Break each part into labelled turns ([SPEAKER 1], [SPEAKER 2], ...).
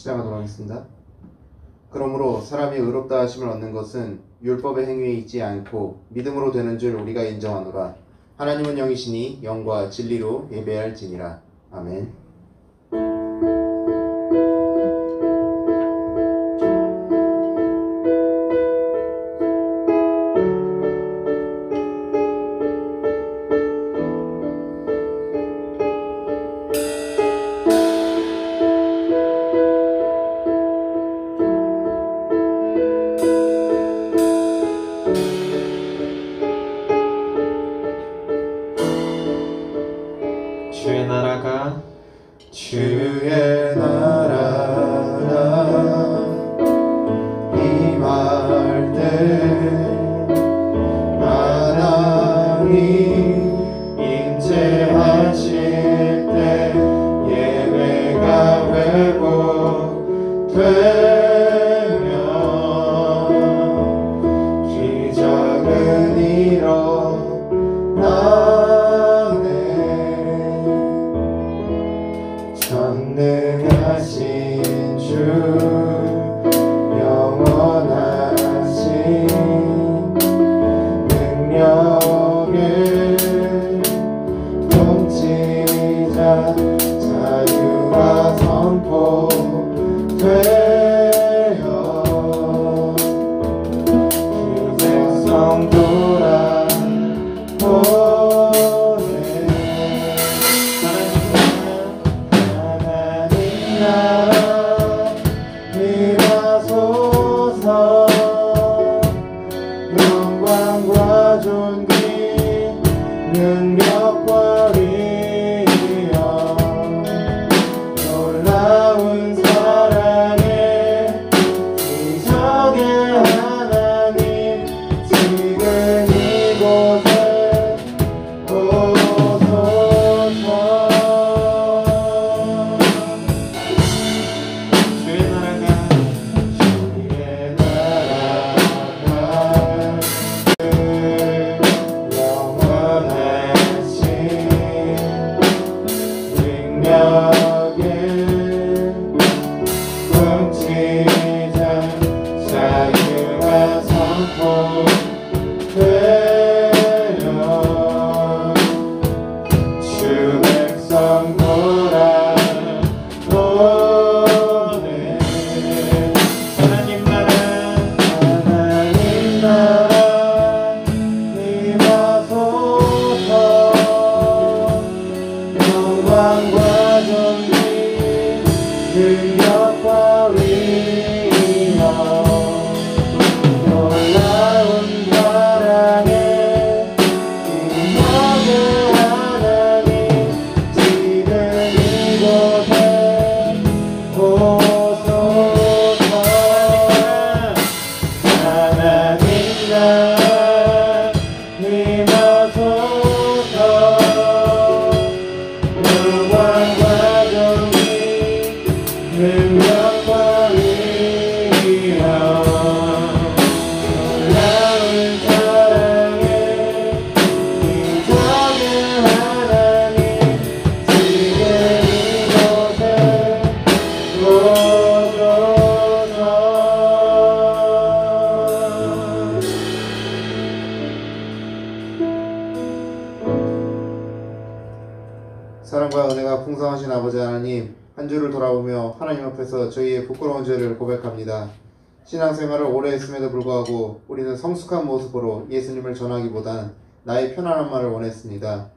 [SPEAKER 1] 시작하도록 하겠습니다. 그러므로 사람이 의롭다 하심을 얻는 것은 율법의 행위에 있지 않고 믿음으로 되는 줄 우리가 인정하노라. 하나님은 영이시니 영과 진리로 예배할지니라. 아멘.
[SPEAKER 2] 주의 나라가
[SPEAKER 1] 주의 나라가 임할 때 하나님 임재하실 때 예배가 회복되며 기적은 일어나네. 전능하신 주 영원하신 능력의 통치자 자유가 선포되어 그 백성 돌아보네. 나라 임하소서. 영광과 존귀 능력과 위엄 놀라운 사랑의 기적의 하나님 지금 이곳에 오소서.
[SPEAKER 2] 주의 나라가
[SPEAKER 1] 영원하신 능력의 통치자 자유가 선포되어 주 백성 돌아보네.
[SPEAKER 2] 하나님 나라
[SPEAKER 1] 하나님 나라 임하소서. 영광과 존귀 능력과 위엄 놀라운 사랑의 기적의 하나님 지금 이곳에 오소서. 하나님 나라 임하소서. 영광과 존귀 능력과 위엄 놀라운 사랑의 기적의 하나님 지금 이곳에 오소서. 사랑과 은혜가 풍성하신 아버지 하나님, 한 주를 돌아보며 하나님 앞에서 저희의 부끄러운 죄를 고백합니다. 신앙생활을 오래 했음에도 불구하고 우리는 성숙한 모습으로 예수님을 전하기보단 나의 편안함만을 원했습니다.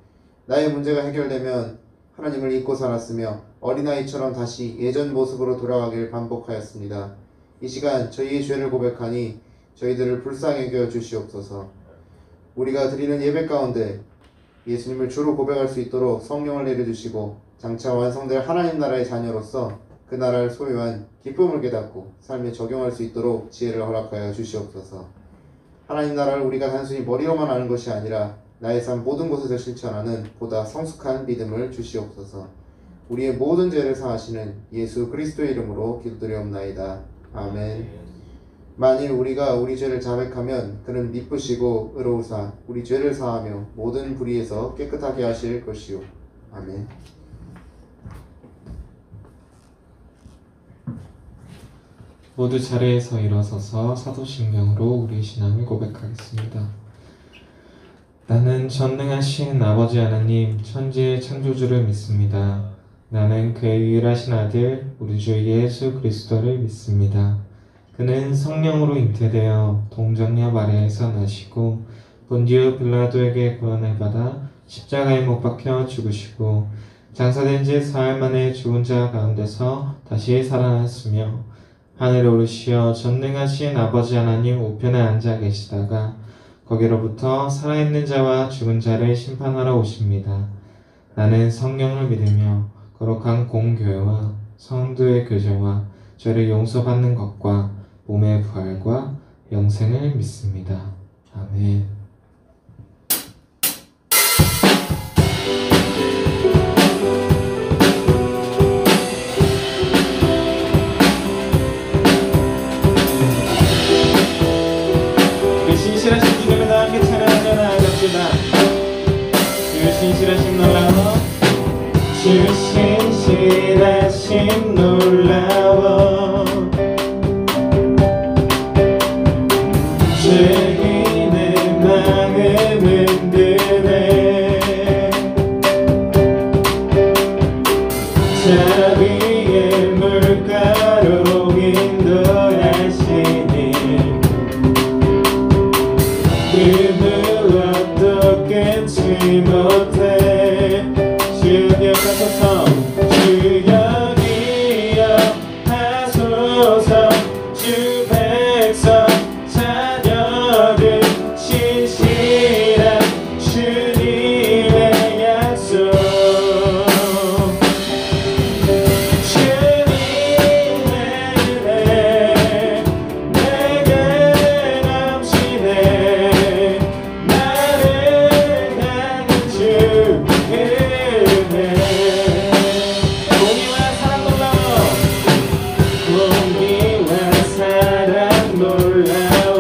[SPEAKER 1] 나의 문제가 해결되면 하나님을 잊고 살았으며 어린아이처럼 다시 예전 모습으로 돌아가길 반복하였습니다. 이 시간 저희의 죄를 고백하니 저희들을 불쌍히 여겨 주시옵소서. 우리가 드리는 예배 가운데 예수님을 주로 고백할 수 있도록 성령을 내려주시고 장차 완성될 하나님 나라의 자녀로서 그 나라를 소유한 기쁨을 깨닫고 삶에 적용할 수 있도록 지혜를 허락하여 주시옵소서. 하나님 나라를 우리가 단순히 머리로만 아는 것이 아니라 나의 삶 모든 곳에서 실천하는 보다 성숙한 믿음을 주시옵소서. 우리의 모든 죄를 사하시는 예수 그리스도의 이름으로 기도드리옵나이다. 아멘. 만일 우리가 우리 죄를 자백하면 그는 미쁘시고 의로우사 우리 죄를 사하며 모든 불의에서 깨끗하게 하실 것이요. 아멘.
[SPEAKER 2] 모두 자리에서 일어서서 사도신경으로 우리 신앙을 고백하겠습니다. 나는 전능하신 아버지 하나님 천지의 창조주를 믿습니다. 나는 그의 유일하신 아들 우리 주 예수 그리스도를 믿습니다. 그는 성령으로 잉태되어 동정녀 아래에서 나시고 본디오 빌라도에게 고난을 받아 십자가에 못 박혀 죽으시고 장사된 지 사흘 만에 죽은 자 가운데서 다시 살아났으며 하늘에 오르시어 전능하신 아버지 하나님 우편에 앉아 계시다가 거기로부터 살아있는 자와 죽은 자를 심판하러 오십니다. 나는 성령을 믿으며 거룩한 공교회와 성도의 교제와 죄를 용서받는 것과 몸의 부활과 영생을 믿습니다. 아멘. 우리 신실하신 주님을 다 함께 찬양하며 나아갑시다. 주 신실하심 놀라워 주 신실하심 놀라워 죄인의 마음을 흔드네 자비의 물가로 인도하시니 그 무엇도 끊지 못해 주여 하소서 주여 기억하소서 주 백성 자녀들 신실한 주님의 약속 주님의 은혜 내게 넘치네 나를 향한 주 은혜 공의와 사랑 놀라워 공의와 사랑 놀라워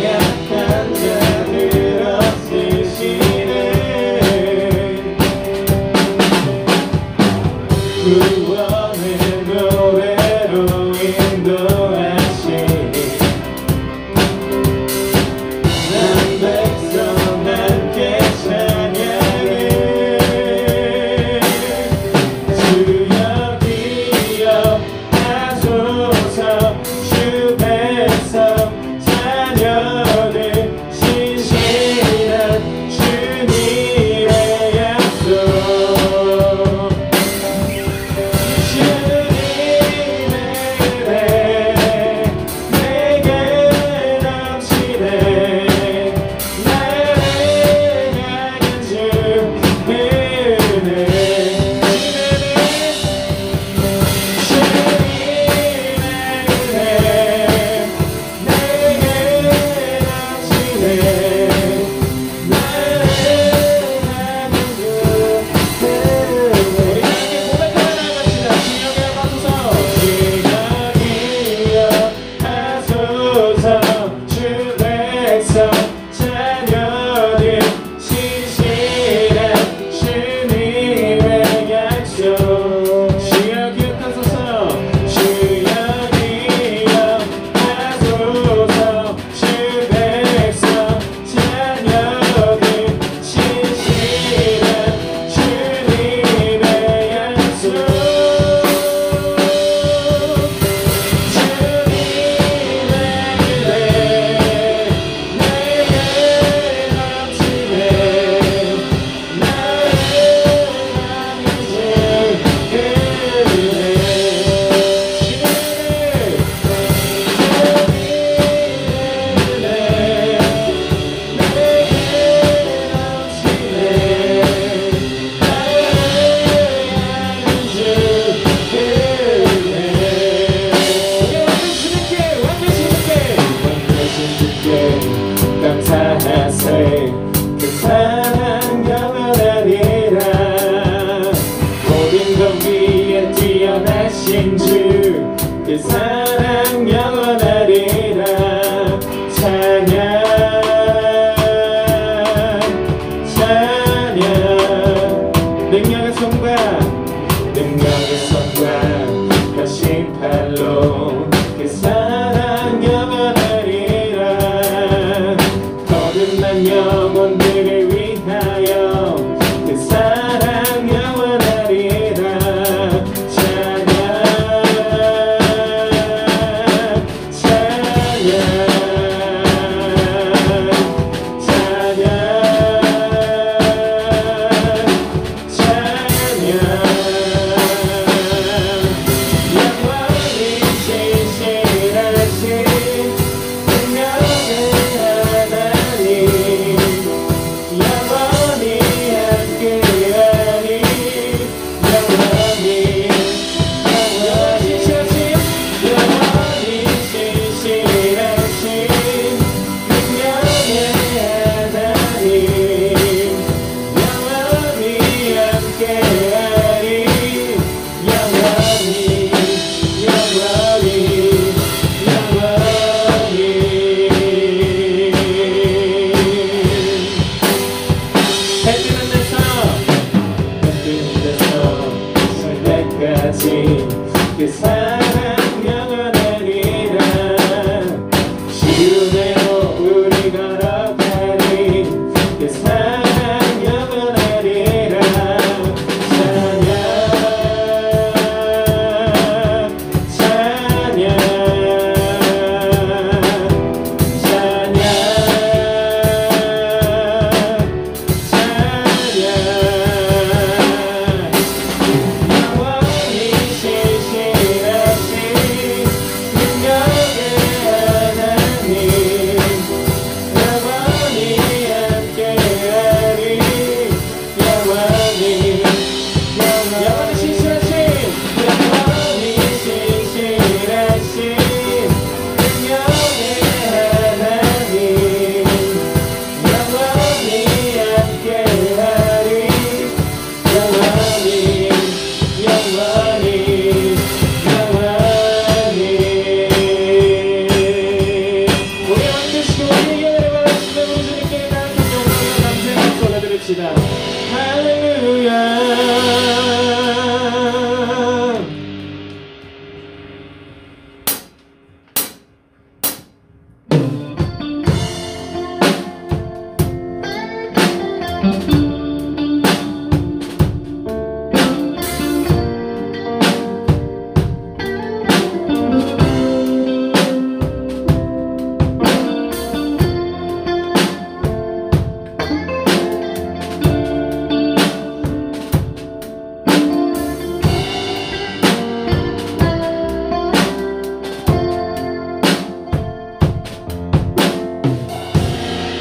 [SPEAKER 2] 약한 자들 없으시네 구원의 노래로 인도하시니 난 만난 영혼들을 위하여 그 사랑 영원하리라. 찬양 찬양 찬양 찬양 영원히 신실하신 능력의 하나님 영원히 함께하리. 영원히 신실하신 능력의 하나님 영원히 함께하리. 영원히 영원히 영원히 해주는 데서 설 때까지 그 사랑 영원하리라. 시온으로 우리 걸어가리. 그 사랑 영원하리라. 찬양 찬양 찬양 찬양 영원히 신실하신 능력의 하나님 영원히 함께하리. 영원히 신실하신 영원히 신실하신 능력의 하나님 영원히 함께하리. 영원히 영원히 영원히 우리 만드시고 우리에게 내려가시는 우주님께 나는 영광과 감사의 박수 올려드립시다. 할렐루야.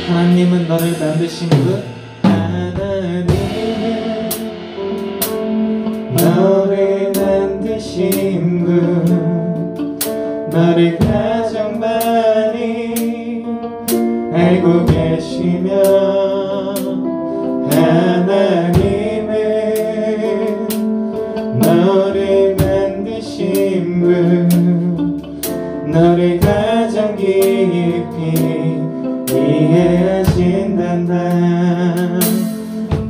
[SPEAKER 2] 하나님은 너를 만드신 분, 하나님은 너를 만드신 분, 너를 가장 많이 알고 계시며 하나님은 너를 만드신 분, 너를 가장 깊이 이해하신단다.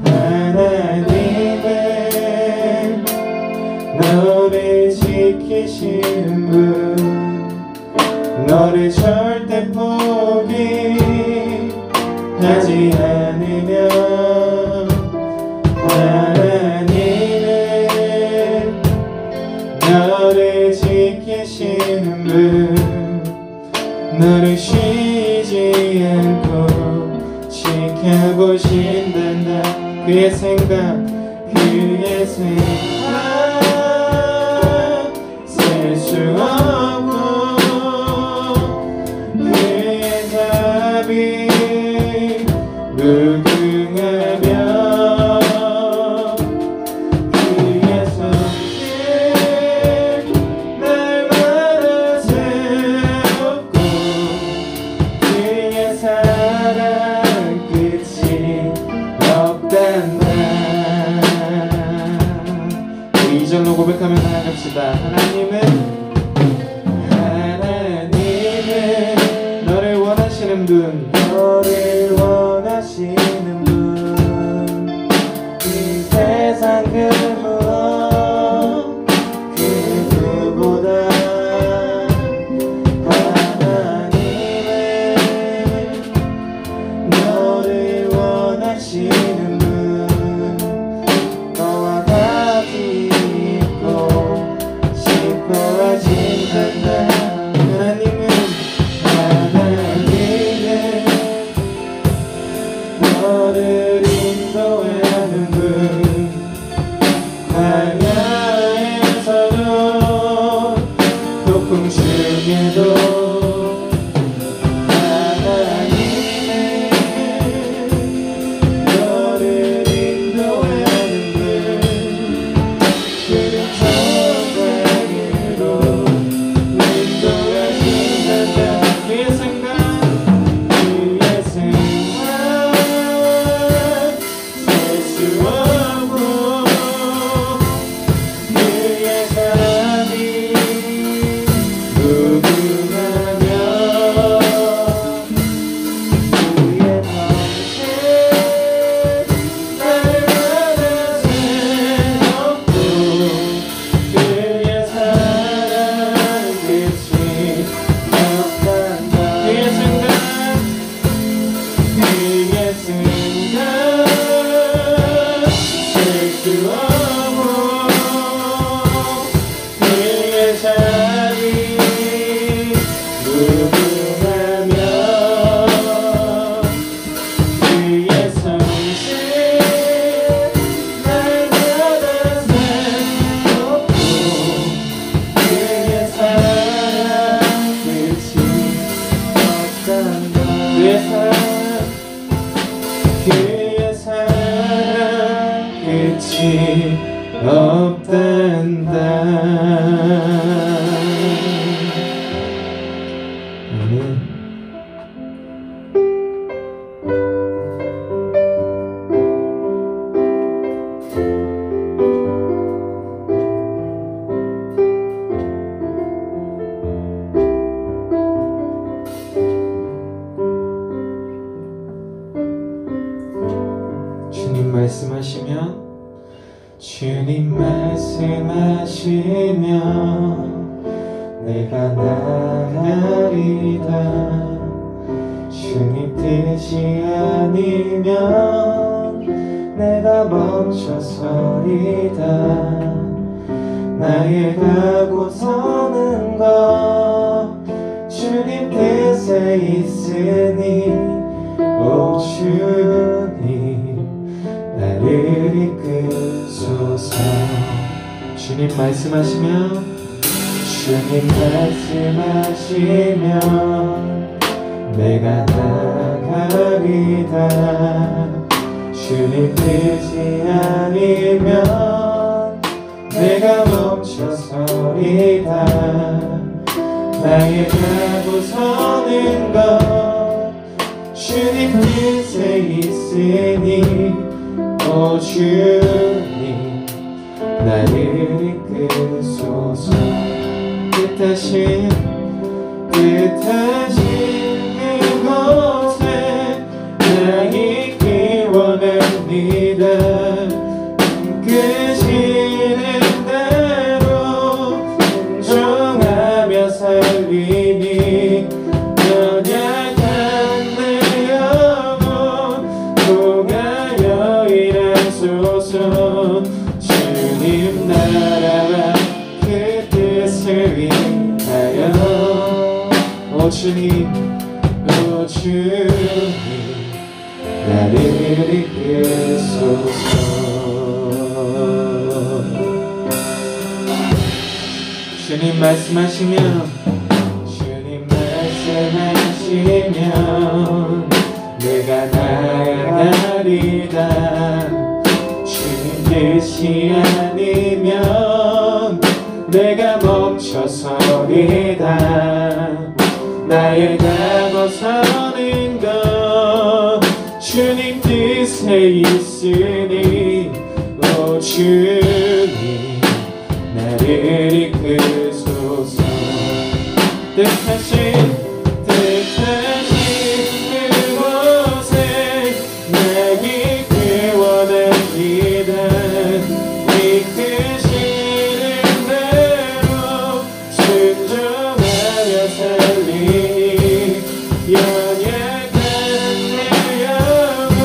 [SPEAKER 2] 하나님은 너를 지키신 분, 너를 절대 포기하지 않으며 하나님은 너를 지키시는 분, 너를 쉬지 않고 지켜보신단다. 그의 생각 셀 수 없고 그의 답이 무궁하며 그의 손길 날마다 새롭고 그의 사랑 끝이 없단다. 이 절로 고백하며 나아갑시다. 하나님은 너를 원하시는 분, 너를 원하시는 분, 이 세상 그 무엇 그 누구보다 하나님은 말씀하시는 분 너와 같이 있고 싶어하진 않나. 하나님은 너를 인도하는 분 광야에서도 폭풍 중에도 그의 사랑 끝이 없단다. 아멘. 주님 말씀하시면 내가 나가리다. 주님 뜻이 아니면 내가 멈춰서리다. 나의 가고 서는 것 주님 뜻에 있으니 오 주님 나를 이끄소서. 주님 말씀하시면 내가 나가리다. 주님 뜻이 아니면 내가 멈춰서리다. 나의 가고 서는 것 주님 뜻에 있으니 오 주님 나를 이끄소서. 뜻하신 그곳에 나 있기 원합니다. 이끄시는 대로 순종하며 살리니 연약한 내 영혼 통하여 일하소서. 주님 나라와 그 뜻을 위하여 오 주님 나를 이끄소서. 주님 말씀하시면 내가 나가리다. 주님 뜻이 아니면 내가 멈춰서리다. 나의 가고 서는 것 주님 뜻에 있으니 오 주님 나를 이끄소서. 뜻하신 그곳에 나 있기 원합니다. 이끄시는 대로 순종하며 살리니 연약한 내 영혼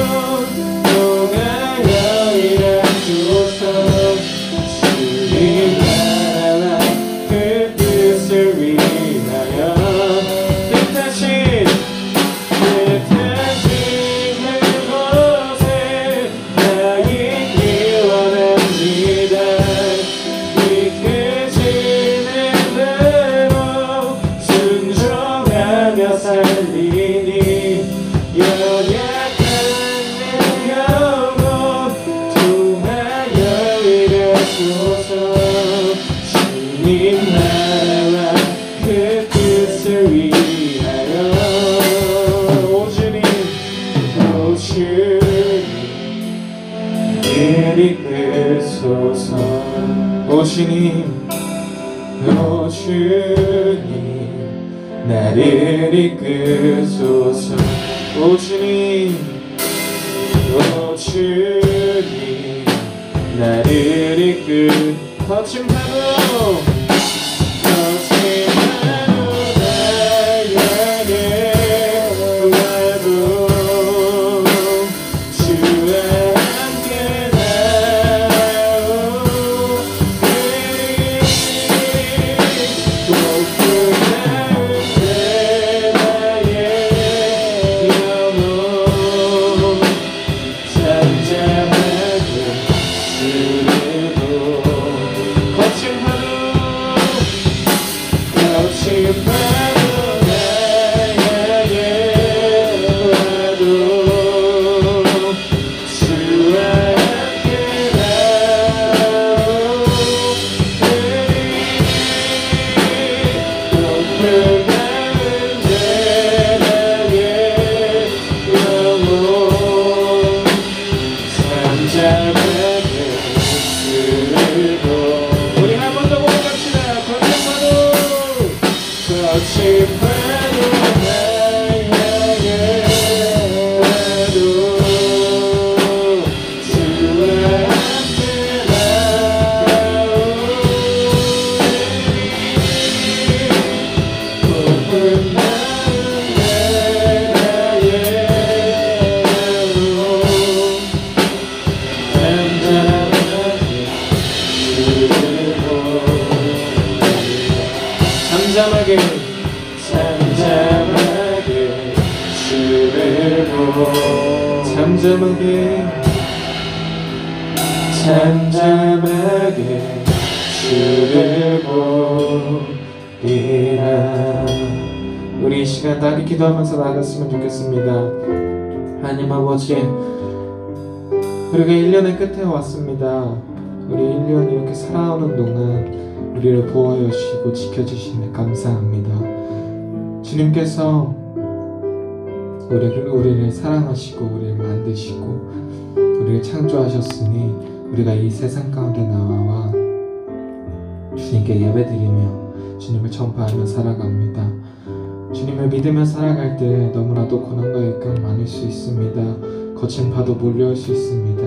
[SPEAKER 2] 주님 이리 이끄소서. 오 주님, 오 주님 나를 이끄소서. 오 주님, 오 주님 나를 이끌. 거친 파도, 거친 파도 날 향해 와도 주와 함께 나오리. 높은 가운데 나의 영혼 잠잠하게 주를 보. 거친 파도, 거친 파도 날 향해 와도 주와 함께 나오리. 높은 가운데 나의 영혼 잠잠하게 주를 보. 우리 한 번 더 고백합시다. 거친 파도 날 향해 와도 주와 함께 나오리. 높은 가운데 나의 영혼 잠잠하게 잠잠하게 주를 보. 잠잠하게 잠잠하게 주를 보리라. 우리 이 시간 다 같이 기도하면서 나아갔으면 좋겠습니다. 하나님 아버지, 우리가 1년의 끝에 왔습니다. 우리 1년 이렇게 살아오는 동안 우리를 보호해 주시고 지켜주시네 감사합니다. 주님께서 우리를 사랑하시고 우리를 만드시고 우리를 창조하셨으니 우리가 이 세상 가운데 나와 주님께 예배드리며 주님을 전파하며 살아갑니다. 주님을 믿으며 살아갈 때 너무나도 고난과 역경 많을 수 있습니다. 거친 파도 몰려올 수 있습니다.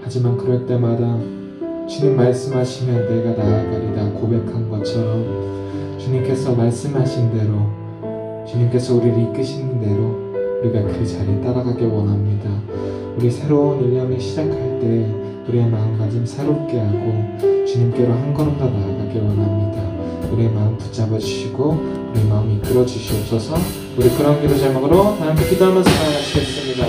[SPEAKER 2] 하지만 그럴 때마다 주님 말씀하시면 내가 나아가리라 고백한 것처럼 주님께서 말씀하신 대로, 주님께서 우리를 이끄시는 대로 우리가 그 자리에 따라가길 원합니다. 우리 새로운 1년을 시작할 때 우리의 마음가짐 새롭게 하고 주님께로 한 걸음 더 나아가길 원합니다. 우리의 마음 붙잡아 주시고 우리의 마음 이끌어 주시옵소서. 우리 그런 기도 제목으로 다 함께 기도하면서 나아가시겠습니다.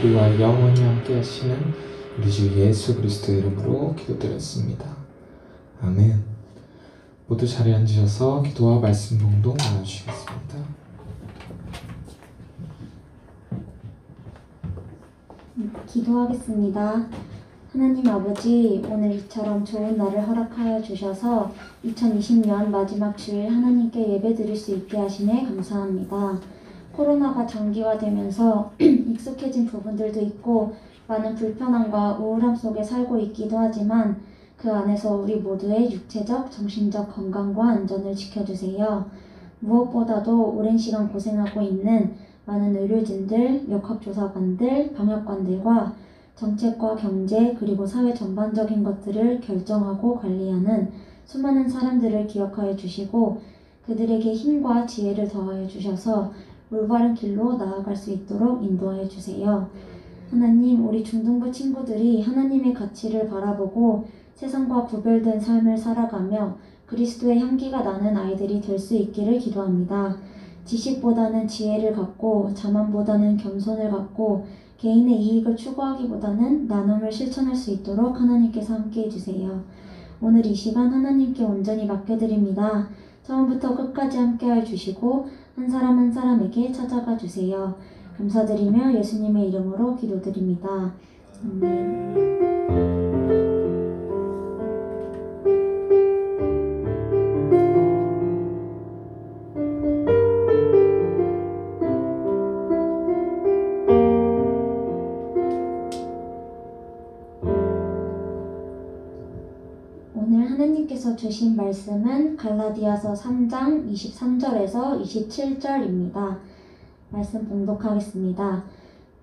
[SPEAKER 2] 우리와 영원히 함께 하시는 우리 주 예수 그리스도의 이름으로 기도드렸습니다. 아멘. 모두 자리에 앉으셔서 기도와 말씀 봉독 나눠주시겠습니다.
[SPEAKER 3] 기도하겠습니다. 하나님 아버지, 오늘 이처럼 좋은 날을 허락하여 주셔서 2020년 마지막 주일 하나님께 예배드릴 수 있게 하시네 감사합니다. 코로나가 장기화되면서 익숙해진 부분들도 있고 많은 불편함과 우울함 속에 살고 있기도 하지만 그 안에서 우리 모두의 육체적, 정신적 건강과 안전을 지켜주세요. 무엇보다도 오랜 시간 고생하고 있는 많은 의료진들, 역학조사관들, 방역관들과 정책과 경제 그리고 사회 전반적인 것들을 결정하고 관리하는 수많은 사람들을 기억하여 주시고 그들에게 힘과 지혜를 더하여 주셔서 올바른 길로 나아갈 수 있도록 인도하여 주세요. 하나님, 우리 중등부 친구들이 하나님의 가치를 바라보고 세상과 구별된 삶을 살아가며 그리스도의 향기가 나는 아이들이 될 수 있기를 기도합니다. 지식보다는 지혜를 갖고 자만보다는 겸손을 갖고 개인의 이익을 추구하기보다는 나눔을 실천할 수 있도록 하나님께서 함께해 주세요. 오늘 이 시간 하나님께 온전히 맡겨드립니다. 처음부터 끝까지 함께해 주시고 한 사람 한 사람에게 찾아가 주세요. 감사드리며 예수님의 이름으로 기도드립니다. 아멘. 오늘 하나님께서 주신 말씀은 갈라디아서 3장 23절에서 27절입니다. 말씀 봉독하겠습니다.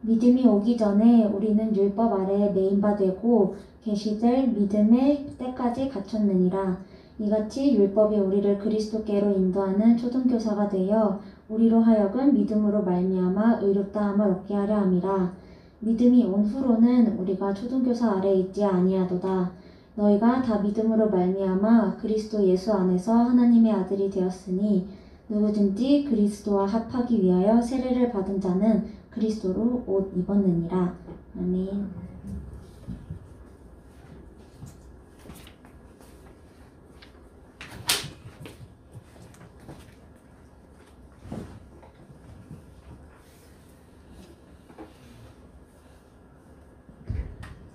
[SPEAKER 3] 믿음이 오기 전에 우리는 율법 아래에 매인 바 되고 계시될 믿음의 때까지 갖췄느니라. 이같이 율법이 우리를 그리스도께로 인도하는 초등교사가 되어 우리로 하여금 믿음으로 말미암아 의롭다함을 얻게 하려 함이라. 믿음이 온 후로는 우리가 초등교사 아래에 있지 아니하도다. 너희가 다 믿음으로 말미암아 그리스도 예수 안에서 하나님의 아들이 되었으니 누구든지 그리스도와 합하기 위하여 세례를 받은 자는 그리스도로 옷 입었느니라. 아멘.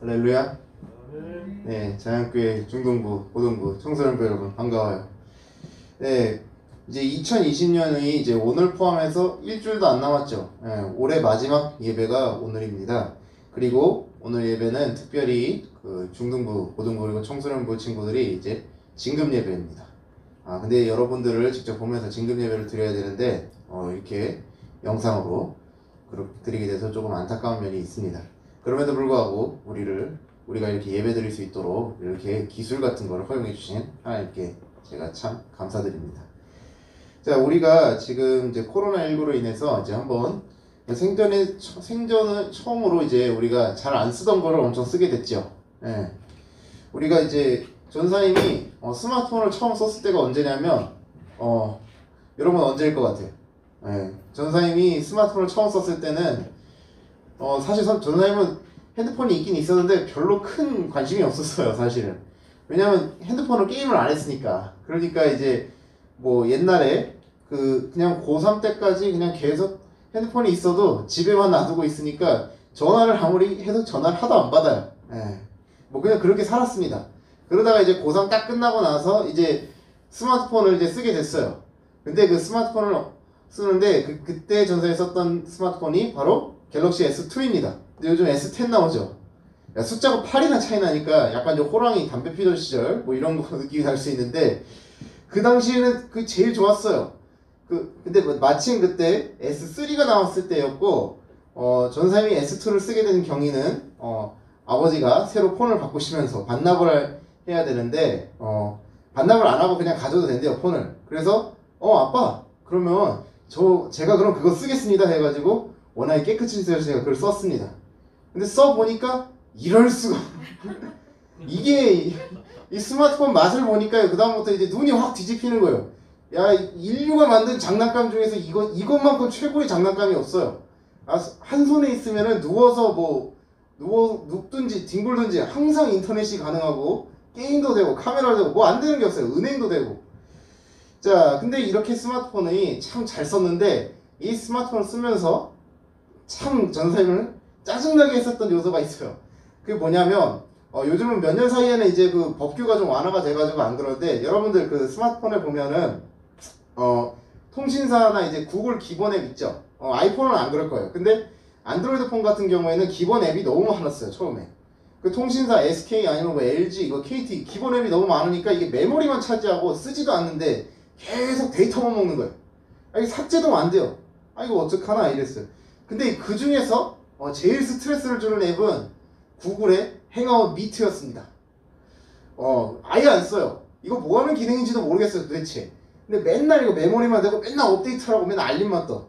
[SPEAKER 1] 할렐루야. 네, 자연교회 중등부, 고등부, 청소년부 여러분 반가워요. 네, 이제 2020년이 이제 오늘 포함해서 일주일도 안 남았죠. 네, 올해 마지막 예배가 오늘입니다. 그리고 오늘 예배는 특별히 그 중등부, 고등부 그리고 청소년부 친구들이 이제 진급 예배입니다. 근데 여러분들을 직접 보면서 진급 예배를 드려야 되는데 이렇게 영상으로 드리게 돼서 조금 안타까운 면이 있습니다. 그럼에도 불구하고 우리가 이렇게 예배 드릴 수 있도록 이렇게 기술 같은 거를 허용해 주신 하나님께 제가 참 감사드립니다. 자, 우리가 지금 이제 코로나19로 인해서 이제 한번 생전을 처음으로 이제 우리가 잘 안 쓰던 거를 엄청 쓰게 됐죠. 예. 우리가 이제 전사님이 스마트폰을 처음 썼을 때가 언제냐면 여러분 언제일 것 같아요? 예. 전사님이 스마트폰을 처음 썼을 때는 사실 전사님은 핸드폰이 있긴 있었는데 별로 큰 관심이 없었어요, 사실은. 왜냐면 핸드폰으로 게임을 안 했으니까. 그러니까 이제 뭐 옛날에 그냥 고3 때까지 그냥 계속 핸드폰이 있어도 집에만 놔두고 있으니까 전화를 아무리 해도 전화를 하도 안 받아요. 예. 뭐 그냥 그렇게 살았습니다. 그러다가 이제 고3 딱 끝나고 나서 이제 스마트폰을 이제 쓰게 됐어요. 근데 그 스마트폰을 쓰는데 그때 전사에 썼던 스마트폰이 바로 갤럭시 S2입니다. 근데 요즘 S10 나오죠. 야, 숫자가 8이나 차이 나니까 약간 좀 호랑이 담배 피던 시절 뭐 이런 거 느낌이 날 수 있는데 그 당시에는 그 제일 좋았어요. 근데 마침 그때 S3가 나왔을 때였고 전사님이 S2를 쓰게 되는 경위는 아버지가 새로 폰을 바꾸시면서 반납을 해야 되는데 반납을 안 하고 그냥 가져도 된대요, 폰을. 그래서 아빠 그러면 제가 그럼 그거 쓰겠습니다 해가지고 워낙에 깨끗이 써서 제가 그걸 썼습니다. 근데 써보니까 이럴 수가 이게 이 스마트폰 맛을 보니까요, 그 다음부터 이제 눈이 확 뒤집히는 거예요. 야, 인류가 만든 장난감 중에서 이것만큼 최고의 장난감이 없어요. 한 손에 있으면은 누워서 눕든지 뒹굴든지 항상 인터넷이 가능하고 게임도 되고 카메라도 되고 뭐 안 되는 게 없어요. 은행도 되고. 자, 근데 이렇게 스마트폰이 참 잘 썼는데 이 스마트폰을 쓰면서 참 전생을 짜증나게 했었던 요소가 있어요. 그게 뭐냐면 요즘은 몇 년 사이에는 이제 그 법규가 좀 완화가 돼가지고 안 그러는데 여러분들 그 스마트폰에 보면은 통신사나 이제 구글 기본 앱 있죠. 아이폰은 안 그럴 거예요. 근데 안드로이드 폰 같은 경우에는 기본 앱이 너무 많았어요. 처음에 그 통신사 SK 아니면 뭐 LG 이거 KT 기본 앱이 너무 많으니까 이게 메모리만 차지하고 쓰지도 않는데 계속 데이터만 먹는 거예요. 이게 삭제도 안 돼요. 이거 어떡하나 이랬어요. 근데 그 중에서 제일 스트레스를 주는 앱은 구글의 행아웃 미트였습니다. 아예 안 써요. 이거 뭐 하는 기능인지도 모르겠어요 도대체. 근데 맨날 이거 메모리만 되고 맨날 업데이트하라고 맨날 알림만 떠.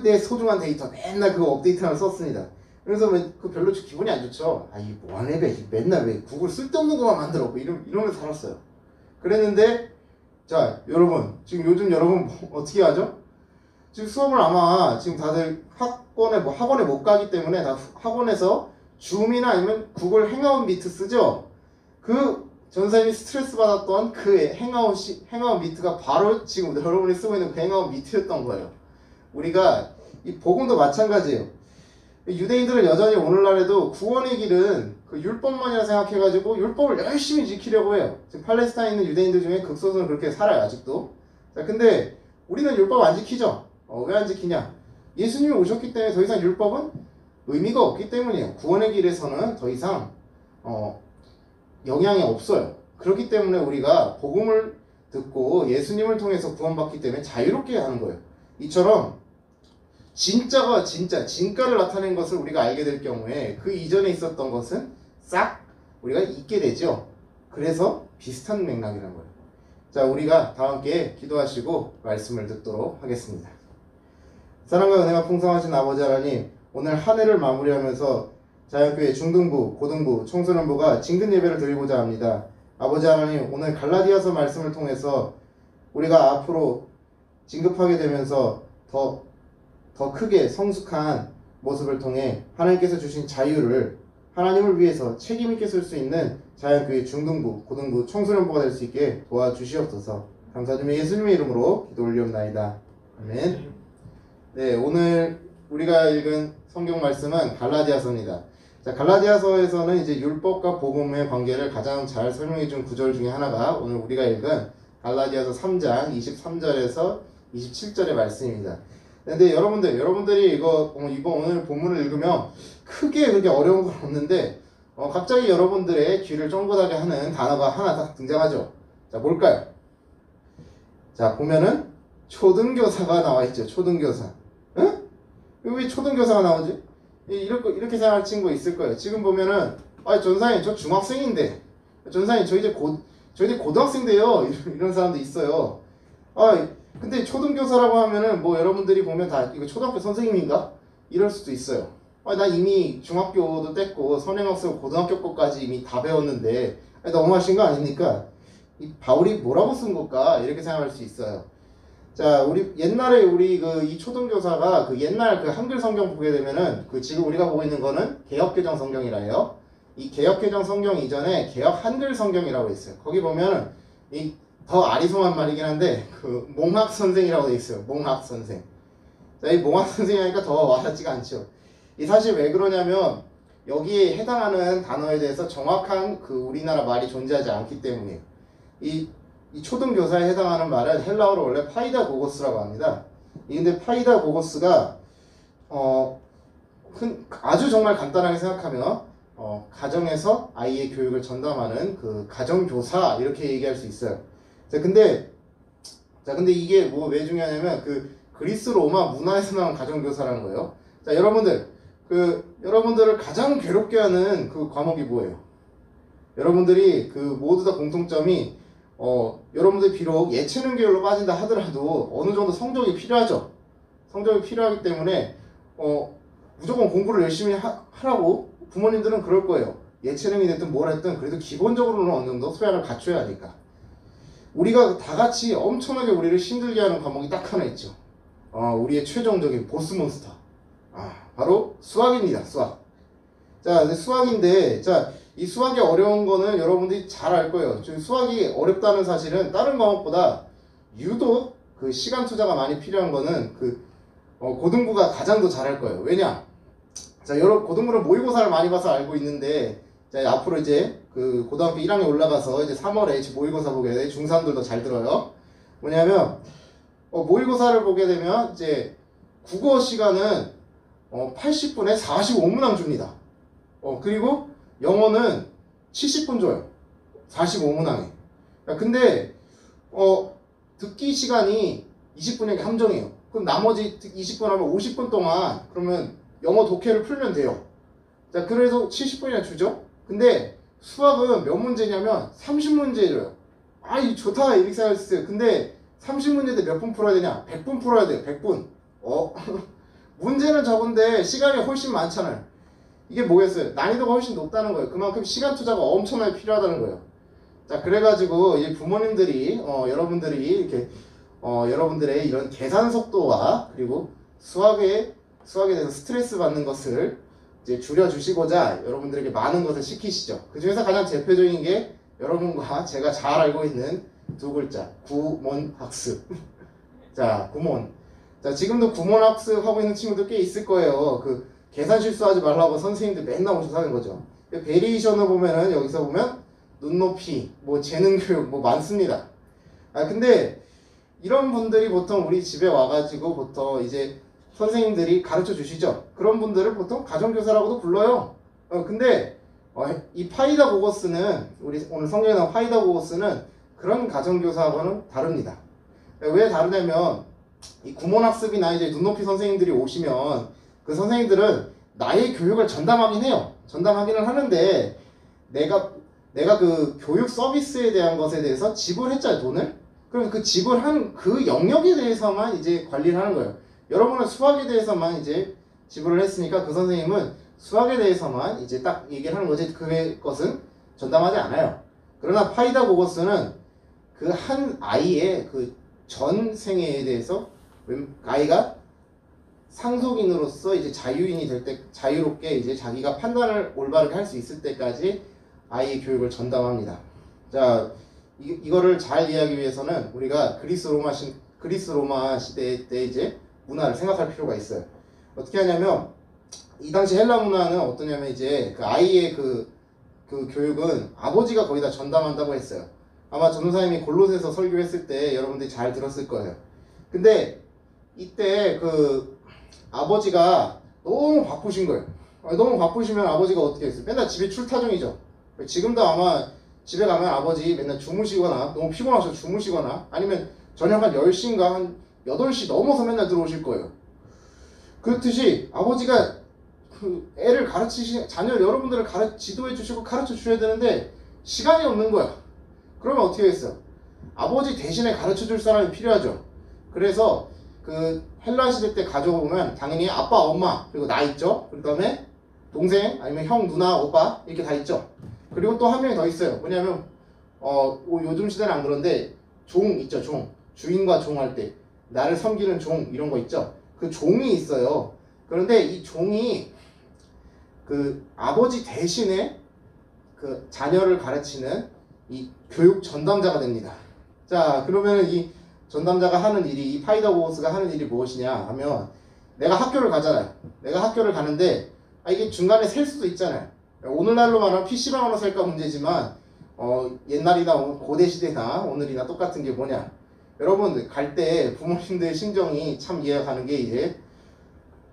[SPEAKER 1] 내 소중한 데이터 맨날 그거 업데이트하면 썼습니다. 그래서 그 별로 기분이 안 좋죠. 이게 뭐하는 앱이야. 맨날 왜 구글 쓸데없는 거만 만들어. 이러면서 살았어요. 그랬는데 자 여러분 지금 요즘 여러분 어떻게 하죠? 지금 수업을 아마 지금 다들 학원에 못 가기 때문에 다 학원에서 줌이나 아니면 구글 행아웃 미트 쓰죠? 그 전사님이 스트레스 받았던 그 행아웃 미트가 바로 지금 여러분이 쓰고 있는 그 행아웃 미트였던 거예요. 우리가 이 복음도 마찬가지예요. 유대인들은 여전히 오늘날에도 구원의 길은 그 율법만이라 생각해가지고 율법을 열심히 지키려고 해요. 지금 팔레스타인에 있는 유대인들 중에 극소수는 그렇게 살아요 아직도. 자 근데 우리는 율법 안 지키죠. 왜 안 지키냐? 예수님이 오셨기 때문에 더 이상 율법은 의미가 없기 때문이에요. 구원의 길에서는 더 이상 영향이 없어요. 그렇기 때문에 우리가 복음을 듣고 예수님을 통해서 구원받기 때문에 자유롭게 하는 거예요. 이처럼 진짜가 진가를 나타낸 것을 우리가 알게 될 경우에 그 이전에 있었던 것은 싹 우리가 잊게 되죠. 그래서 비슷한 맥락이라는 거예요. 자, 우리가 다 함께 기도하시고 말씀을 듣도록 하겠습니다. 사랑과 은혜가 풍성하신 아버지 하나님, 오늘 한 해를 마무리하면서 자연교회 중등부, 고등부, 청소년부가 진근 예배를 드리고자 합니다. 아버지 하나님, 오늘 갈라디아서 말씀을 통해서 우리가 앞으로 진급하게 되면서 더 크게 성숙한 모습을 통해 하나님께서 주신 자유를 하나님을 위해서 책임있게 쓸 수 있는 자연교회 중등부, 고등부, 청소년부가 될 수 있게 도와주시옵소서. 감사드리며 예수님의 이름으로 기도 올리옵나이다. 아멘. 네, 오늘 우리가 읽은 성경 말씀은 갈라디아서입니다. 자, 갈라디아서에서는 이제 율법과 복음의 관계를 가장 잘 설명해 준 구절 중에 하나가 오늘 우리가 읽은 갈라디아서 3장 23절에서 27절의 말씀입니다. 근데 여러분들이 이거 오늘 본문을 읽으면 크게 그렇게 어려운 건 없는데 갑자기 여러분들의 귀를 쫑긋하게 하는 단어가 하나 딱 등장하죠. 자, 뭘까요? 자, 보면은 초등교사가 나와 있죠. 초등교사. 응? 왜 초등교사가 나오지? 이렇게 생각할 친구 있을 거예요. 지금 보면은 전사님 저 중학생인데, 전사님 저 이제 고등학생인데요. 이런 사람도 있어요. 근데 초등교사라고 하면은 뭐 여러분들이 보면 다 이거 초등학교 선생님인가? 이럴 수도 있어요. 나 이미 중학교도 뗐고 선행학습 고등학교 거까지 이미 다 배웠는데 너무하신 거 아닙니까? 이 바울이 뭐라고 쓴 걸까? 이렇게 생각할 수 있어요. 자, 옛날에 이 초등교사가 그 옛날 그 한글 성경 보게 되면은 지금 우리가 보고 있는 거는 개역개정 성경이라 해요. 이 개역개정 성경 이전에 개역 한글 성경이라고 있어요. 거기 보면은 더 아리송한 말이긴 한데 몽학 선생이라고 돼 있어요. 몽학 선생. 자, 이 몽학 선생이 하니까 더 와닿지가 않죠. 이 사실 왜 그러냐면 여기에 해당하는 단어에 대해서 정확한 우리나라 말이 존재하지 않기 때문이에요. 이 초등교사에 해당하는 말은 헬라어로 원래 파이다 고고스라고 합니다. 근데 파이다 고고스가 아주 정말 간단하게 생각하면 가정에서 아이의 교육을 전담하는 가정교사 이렇게 얘기할 수 있어요. 근데 이게 왜 중요하냐면 그리스 로마 문화에서 나온 가정교사라는 거예요. 자, 여러분들을 가장 괴롭게 하는 과목이 뭐예요? 여러분들이 모두 다 공통점이 여러분들 비록 예체능 계열로 빠진다 하더라도 어느 정도 성적이 필요하죠. 성적이 필요하기 때문에 무조건 공부를 열심히 하라고 부모님들은 그럴 거예요. 예체능이 됐든 뭘 했든 그래도 기본적으로는 어느 정도 소양을 갖춰야 하니까. 우리가 다 같이 엄청나게 우리를 힘들게 하는 과목이 딱 하나 있죠. 우리의 최종적인 보스몬스터. 바로 수학입니다. 수학. 자, 수학인데, 이 수학이 어려운 거는 여러분들이 잘 알 거예요. 지금 수학이 어렵다는 사실은 다른 과목보다 유독 시간 투자가 많이 필요한 거는 고등부가 가장 더 잘할 거예요. 왜냐? 자, 여러 고등부는 모의고사를 많이 봐서 알고 있는데, 자, 앞으로 이제 그 고등학교 1학년 올라가서 이제 3월에 모의고사 보게 돼. 중3들도 잘 들어요. 뭐냐면, 모의고사를 보게 되면 이제 국어 시간은 80분에 45문항 줍니다. 그리고 영어는 70분 줘요. 45문항에. 근데 듣기 시간이 20분이 함정이에요. 그럼 나머지 20분 하면 50분 동안 그러면 영어 독해를 풀면 돼요. 자, 그래서 70분이나 주죠. 근데 수학은 몇 문제냐면 30문제 줘요. 이 좋다 이렇게 생각할 수 있어요. 근데 30문제인데 몇 분 풀어야 되냐? 100분 풀어야 돼요. 100분. 문제는 적은데 시간이 훨씬 많잖아요. 이게 뭐겠어요? 난이도가 훨씬 높다는 거예요. 그만큼 시간 투자가 엄청나게 필요하다는 거예요. 자, 그래가지고 이 부모님들이 여러분들이 이렇게 여러분들의 이런 계산 속도와 그리고 수학에 대해서 스트레스 받는 것을 이제 줄여주시고자 여러분들에게 많은 것을 시키시죠. 그 중에서 가장 대표적인 게 여러분과 제가 잘 알고 있는 두 글자, 구몬학습. 자, 구몬. 자, 지금도 구몬학습 하고 있는 친구들 꽤 있을 거예요. 그 계산 실수하지 말라고 선생님들 맨날 오셔서 하는 거죠. 베리에이션을 보면은 여기서 보면 눈높이, 뭐 재능 교육 뭐 많습니다. 근데 이런 분들이 보통 우리 집에 와가지고 보통 이제 선생님들이 가르쳐 주시죠. 그런 분들을 보통 가정교사라고도 불러요. 근데 이 파이다고거스는 우리 오늘 성경에 나온 파이다고거스는 그런 가정교사하고는 다릅니다. 왜 다르냐면 이 구몬학습이나 이제 눈높이 선생님들이 오시면 그 선생님들은 나의 교육을 전담하긴 해요. 전담하기는 하는데 내가 그 교육 서비스에 대한 것에 대해서 지불했잖아요, 돈을. 그럼 그 지불한 그 영역에 대해서만 이제 관리를 하는 거예요. 여러분은 수학에 대해서만 이제 지불을 했으니까 그 선생님은 수학에 대해서만 이제 딱 얘기를 하는 거지 그 것은 전담하지 않아요. 그러나 파이다고거스는 그 한 아이의 그 전 생애에 대해서 아이가 상속인으로서 이제 자유인이 될 때 자유롭게 이제 자기가 판단을 올바르게 할 수 있을 때까지 아이의 교육을 전담합니다. 자, 이거를 잘 이해하기 위해서는 우리가 그리스 로마 시대 때 이제 문화를 생각할 필요가 있어요. 어떻게 하냐면 이 당시 헬라 문화는 어떠냐면 이제 그 아이의 그 교육은 아버지가 거의 다 전담한다고 했어요. 아마 전도사님이 골로새서 설교했을 때 여러분들이 잘 들었을 거예요. 근데 이때 그 아버지가 너무 바쁘신 거예요. 너무 바쁘시면 아버지가 어떻게 했어요? 맨날 집에 출타종이죠. 지금도 아마 집에 가면 아버지 맨날 주무시거나 너무 피곤하셔서 주무시거나 아니면 저녁 한 10시인가 한 8시 넘어서 맨날 들어오실 거예요. 그렇듯이 아버지가 그 애를 자녀 여러분들을 지도해 주시고 가르쳐 주셔야 되는데 시간이 없는 거야. 그러면 어떻게 했어요? 아버지 대신에 가르쳐 줄 사람이 필요하죠. 그래서 그 헬라 시대 때 가져보면 당연히 아빠, 엄마, 그리고 나 있죠. 그 다음에 동생, 아니면 형, 누나, 오빠 이렇게 다 있죠. 그리고 또 한 명이 더 있어요. 뭐냐면 요즘 시대는 안 그런데 종 있죠. 종. 주인과 종 할 때 나를 섬기는 종 이런 거 있죠. 그 종이 있어요. 그런데 이 종이 그 아버지 대신에 그 자녀를 가르치는 이 교육 전담자가 됩니다. 자, 그러면은 이 전담자가 하는 일이, 이 파이다고거스가 하는 일이 무엇이냐 하면 내가 학교를 가잖아요. 내가 학교를 가는데 이게 중간에 셀 수도 있잖아요. 오늘날로 말하면 PC방으로 살까 문제지만 옛날이나 고대 시대나 오늘이나 똑같은 게 뭐냐, 여러분 갈 때 부모님들의 심정이 참 이해가 가는 게 이제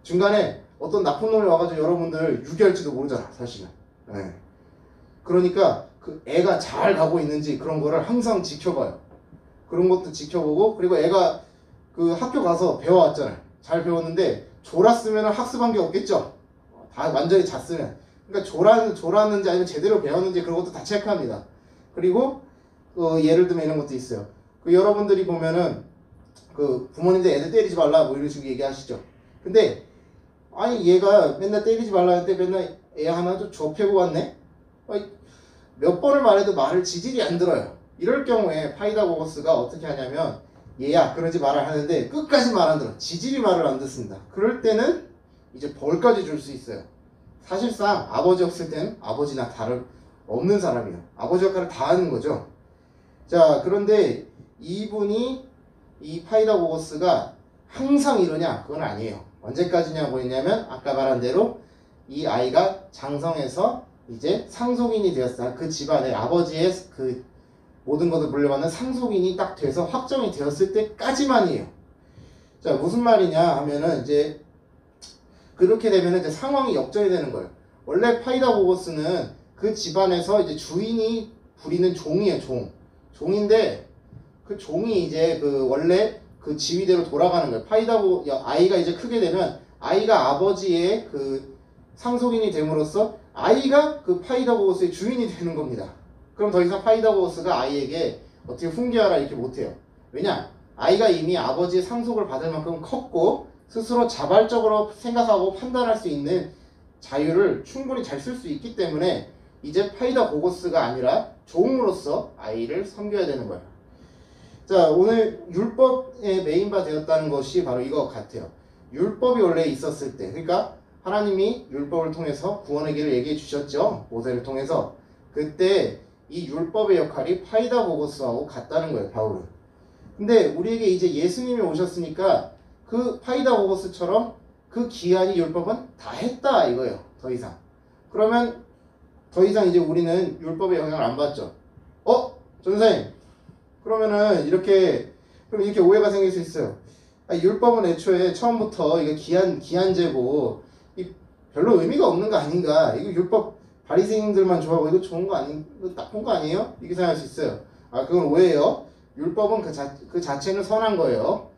[SPEAKER 1] 중간에 어떤 나쁜 놈이 와가지고 여러분들 유기할지도 모르잖아 사실은. 네. 그러니까 그 애가 잘 가고 있는지 그런 거를 항상 지켜봐요. 그런 것도 지켜보고, 그리고 애가 그 학교 가서 배워왔잖아요. 잘 배웠는데 졸았으면 학습한 게 없겠죠. 다 완전히 잤으면. 그러니까 졸았는지 아니면 제대로 배웠는지 그런 것도 다 체크합니다. 그리고 예를 들면 이런 것도 있어요. 그 여러분들이 보면은 그 부모님들 애들 때리지 말라 뭐 이런 식으로 얘기하시죠. 근데 아니 얘가 맨날 때리지 말라 했는데 맨날 애 하나 좀 접해고 왔네? 몇 번을 말해도 말을 지질이 안 들어요. 이럴 경우에 파이다고거스가 어떻게 하냐면 얘야 그러지 말아 하는데 끝까지 말 안 들어. 지질이 말을 안 듣습니다. 그럴 때는 이제 벌까지 줄 수 있어요. 사실상 아버지 없을 때는 아버지나 다를 없는 사람이에요. 아버지 역할을 다 하는 거죠. 자, 그런데 이 파이다고거스가 항상 이러냐? 그건 아니에요. 언제까지냐고 했냐면 아까 말한 대로 이 아이가 장성해서 이제 상속인이 되었어요. 그 집안의 아버지의 그 모든 것을 물려받는 상속인이 딱 돼서 확정이 되었을 때까지만이에요. 자, 무슨 말이냐 하면은 이제 그렇게 되면은 이제 상황이 역전이 되는 거예요. 원래 파이다고고스는 그 집안에서 이제 주인이 부리는 종이에요, 종인데 그 종이 이제 그 원래 그 지위대로 돌아가는 거예요. 아이가 이제 크게 되면 아이가 아버지의 그 상속인이 됨으로써 아이가 그 파이다고고스의 주인이 되는 겁니다. 그럼 더 이상 파이다고고스가 아이에게 어떻게 훈계하라 이렇게 못해요. 왜냐? 아이가 이미 아버지의 상속을 받을 만큼 컸고 스스로 자발적으로 생각하고 판단할 수 있는 자유를 충분히 잘 쓸 수 있기 때문에 이제 파이다고고스가 아니라 종으로서 아이를 섬겨야 되는 거예요. 자, 오늘 율법의 메인바 되었다는 것이 바로 이거 같아요. 율법이 원래 있었을 때, 그러니까 하나님이 율법을 통해서 구원의 길을 얘기해 주셨죠. 모세를 통해서. 그때 이 율법의 역할이 파이다고고스하고 같다는 거예요, 바울은. 근데 우리에게 이제 예수님이 오셨으니까 그 파이다고고스처럼 그 기한이 율법은 다 했다 이거예요. 더 이상. 그러면 더 이상 이제 우리는 율법의 영향을 안 받죠. 전사님. 그러면은 그럼 이렇게 오해가 생길 수 있어요. 율법은 애초에 처음부터 이게 기한제고 별로 의미가 없는 거 아닌가? 이거 율법 바리새인들만 좋아하고 이거 좋은 거 이거 나쁜 거 아니에요? 이렇게 생각할 수 있어요. 그건 오해예요. 율법은 그 자체는 선한 거예요.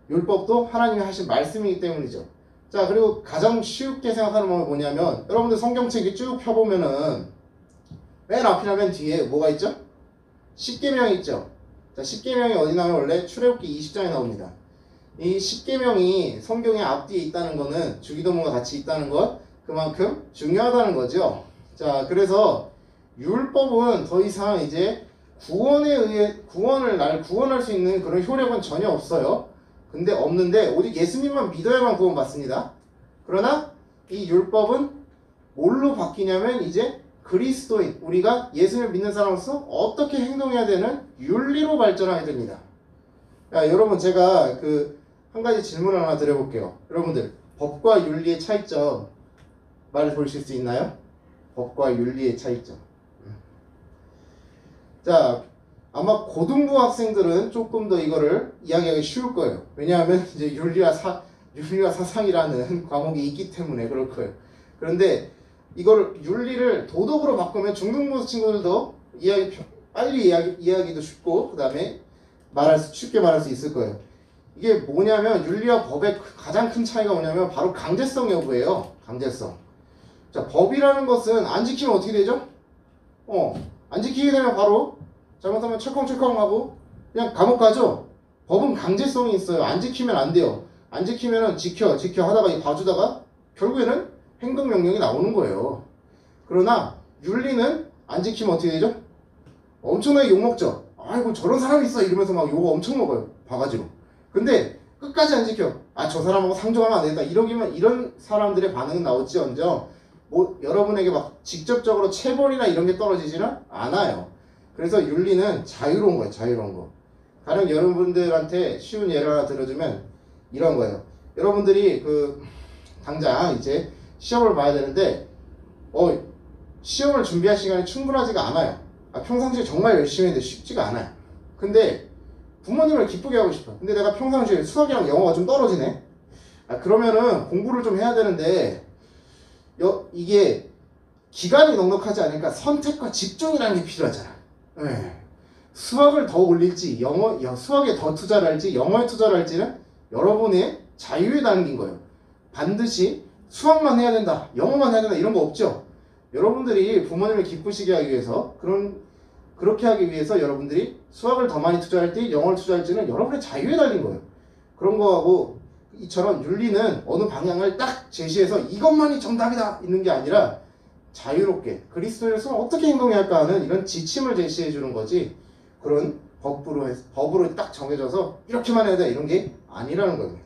[SPEAKER 1] 율법도 하나님이 하신 말씀이기 때문이죠. 자, 그리고 가장 쉽게 생각하는 방법이 뭐냐면 여러분들 성경책이 쭉 펴보면은 맨 앞이나 맨 뒤에 뭐가 있죠? 십계명이 있죠. 자, 십계명이 어디 나오면 원래 출애굽기 20장에 나옵니다. 이 십계명이 성경의 앞뒤에 있다는 거는 주기도문과 같이 있다는 것 그만큼 중요하다는 거죠. 자, 그래서 율법은 더 이상 이제 나를 구원할 수 있는 그런 효력은 전혀 없어요. 근데 없는데 오직 예수님만 믿어야만 구원받습니다. 그러나 이 율법은 뭘로 바뀌냐면 이제 그리스도인, 우리가 예수님을 믿는 사람으로서 어떻게 행동해야 되는 윤리로 발전하게 됩니다. 야, 여러분 제가 한 가지 질문을 하나 드려볼게요. 여러분들 법과 윤리의 차이점 말을 보실 수 있나요? 법과 윤리의 차이점. 자, 아마 고등부 학생들은 조금 더 이거를 이야기하기 쉬울 거예요. 왜냐하면 이제 윤리와 사상이라는 과목이 있기 때문에 그럴 거예요. 그런데 이걸 윤리를 도덕으로 바꾸면 중등부 친구들도 빨리 이해하기도 쉽고 그 다음에 쉽게 말할 수 있을 거예요. 이게 뭐냐면 윤리와 법의 가장 큰 차이가 뭐냐면 바로 강제성 여부예요. 강제성. 자, 법이라는 것은 안 지키면 어떻게 되죠? 안 지키게 되면 바로 잘못하면 철컹철컹 하고 그냥 감옥 가죠. 법은 강제성이 있어요. 안 지키면 안 돼요. 안 지키면은 지켜 하다가 봐주다가 결국에는 행동명령이 나오는 거예요. 그러나 윤리는 안 지키면 어떻게 되죠? 엄청나게 욕먹죠. 아이고 저런 사람이 있어 이러면서 막 욕 엄청 먹어요. 바가지로. 근데 끝까지 안 지켜. 저 사람하고 상종하면 안 되겠다. 이런 사람들의 반응은 나올지언정 여러분에게 막 직접적으로 체벌이나 이런 게 떨어지지는 않아요. 그래서 윤리는 자유로운 거예요. 자유로운 거. 가령 여러분들한테 쉬운 예를 하나 들어주면 이런 거예요. 여러분들이 당장 이제 시험을 봐야 되는데 시험을 준비할 시간이 충분하지가 않아요. 평상시에 정말 열심히 했는데 쉽지가 않아요. 근데 부모님을 기쁘게 하고 싶어요. 근데 내가 평상시에 수학이랑 영어가 좀 떨어지네. 그러면은 공부를 좀 해야 되는데 이게 기간이 넉넉하지 않으니까 선택과 집중이라는 게 필요하잖아. 수학을 더 올릴지 수학에 더 투자를 할지 영어에 투자를 할지는 여러분의 자유에 담긴 거예요. 반드시 수학만 해야 된다, 영어만 해야 된다 이런 거 없죠. 여러분들이 부모님을 기쁘시게 하기 위해서 그렇게 하기 위해서 여러분들이 수학을 더 많이 투자할지 영어를 투자할지는 여러분의 자유에 달린 거예요. 그런 거하고 이처럼 윤리는 어느 방향을 딱 제시해서 이것만이 정답이다 있는 게 아니라 자유롭게 그리스도인으로서 어떻게 행동해야 할까 하는 이런 지침을 제시해 주는 거지 그런 법으로 딱 정해져서 이렇게만 해야 돼 이런 게 아니라는 겁니다.